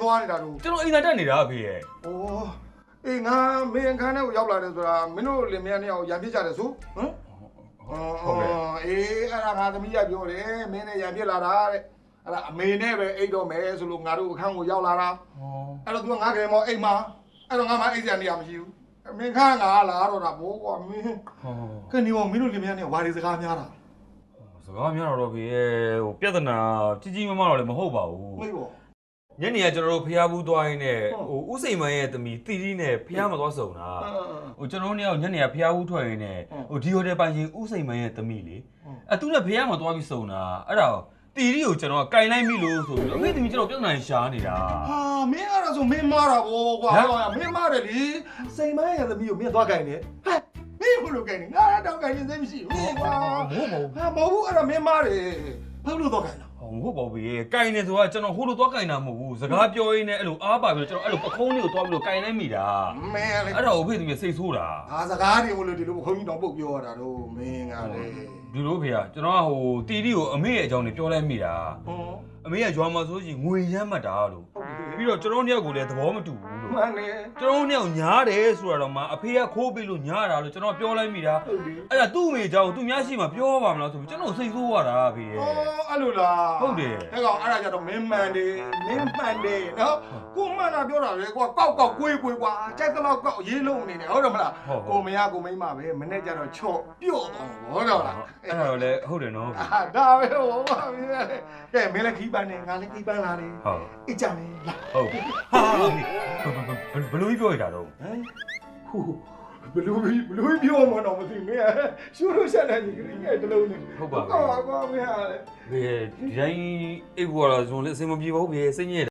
သွားနေတာတို့ ကျွန်တော်အိမ်သာတက်နေတာအဖေရဲ့ ဩအေးငါမင်းခန်းထဲကိုရောက်လာတယ်ဆိုတာမင်းတို့လင်မယားနှစ်ယောက်ရံပြစ်ကြတယ်ဆိုဟမ်ဟုတ်ကဲ့အေးအဲ့ဒါငါသမီးကပြောတယ်မင်းနဲ့ရံပြစ်လာတာတဲ့အဲ့ဒါအမေနဲ့ပဲအိတ်တော့မယ်ဆိုလို့ငါတို့အခန်းကိုရောက်လာတာအဲ့တော့သူကငါကလေးမောအိမ်မှာအဲ့တော့ငါမှအိတ်စရာနေရာမရှိဘူးမင်းခန်းငါလာတော့တာဘောကွာမင်းကဲနေမောမင်းတို့လင်မယားနှစ်ယောက်ဘာတွေစကားများတာ စကားများတော့ဖေရဲ့ဟိုပြဿနာကြီးကြီးမားမားတော့လည်းမဟုတ်ပါဘူး မေးပေါ့ ညနေကကျွန်တော်တို့ဖျားဘူးသွားရင်းနဲ့ဟိုဥစိန်မန်းရဲ့သမီးတီတီနဲ့ဖျားမသွားစုံတာဟိုကျွန်တော်တို့နှစ်ယောက်ညနေကဖျားဘူးထွက်ရင်းနဲ့ဟိုဒီဟိုတယ်ပိုင်ရှင်ဥစိန်မန်းရဲ့သမီးလေအဲသူနဲ့ဖျားမသွားပြီးစုံတာအဲ့ဒါတီတီကိုကျွန်တော်ကကင်လိုက်မိလို့ဆိုပြီးအဖေသမီးကျွန်တော်ပြဿနာရှာနေတာ ဟာမင်းအဲ့ဒါဆိုမင်းမားတာဘောကွာမင်းမားတယ်လေစိန်မန်းရဲ့သမီးကိုမင်းသွားကြိုင်တယ်ဟဲ့မင်းဘလို့ကြိုင်နေငါတော့ကြိုင်နေသိမရှိဘူးကွာဟာမဟုတ်ဘူးအဲ့ဒါမင်းမားတယ်ဘာလို့သွားကြိုင်လဲ ဟိုမဟုတ်ပါဘူးကင်နေဆိုတာကျွန်တော်ဟိုလိုသွားကင်တာမဟုတ်ဘူးစကားပြောရင်းနဲ့အဲ့လိုအားပါပြီးကျွန်တော်အဲ့လိုပခုံးလေးကိုသွားပြီးတော့ကင်လိုက်မိတာ မင်းလေ အဲ့တော့အဖေသမီးစိတ်ဆိုးတာ ဟာစကားတွေဟိုလိုဒီလိုဘုန်းကြီးတော်ပုတ်ပြောရတာတော့မင်းကလေ ဒီလိုဖေကကျွန်တော်ကဟိုတီတီကိုအမေရဲ့အကြောင်းတွေပြောလိုက်မိတာ ဟော အမေကရွာမှာဆိုရင်ငွေရမ်းမှတ်တာလို့ပြီးတော့ကျွန်တော်တို့နှစ်ယောက်ကိုလည်းသဘောမတူဘူးလို့ မှန်တယ် ကျွန်တော်တို့နှစ်ယောက်ညားတယ်ဆိုတာတော့မှအဖေကခိုးပေးလို့ညားတာလို့ကျွန်တော်ပြောလိုက်မိတာ ဟုတ်ပြီ အဲ့ဒါသူ့အမေအကြောင်းသူများရှိမှပြောပါမလားဆိုပြီးကျွန်တော်စိတ်ဆိုးရတာဖေရဲ့ ဟောအဲ့လိုလား ဟုတ်တယ် အဲ့ကောင်အဲ့ဒါကြတော့မင်းမှန်တယ်မင်းမှန်တယ်နော်ကိုမှန်တာပြောတာလေကွာကောက်ကောက်ကွေးကွေးကွာကြိုက်တော့ကောက်ရေးလုံးနေတယ်ဟုတ်တယ်မလားကိုမရကိုမိမပဲမနေ့ကျတော့ချော့ပြော့သွားတော့လား အဲ့ဒါတော့လည်းဟုတ်တယ်နော် အာဒါပဲဟောပါမင်းလေကဲမင်းလည်းခီးပန်းနေငါလည်းခီးပန်းလာတယ် ဟုတ် အိတ်ကြမယ်လာ ဟုတ်ဟာဘလို့ပြောရတာတော့ ဟမ်ဟူဘလူးပြောမတော့မသိမင်းရှူလို့ဆက်နေကြီးငယ်တလုံးနေကွာကွာမင်းဟာလေ ဖေဒီတိုင်းအိတ်ဘော်တော့ဇွန်လေးအစင်မပြေပါဘူးဖေစိတ်ညစ်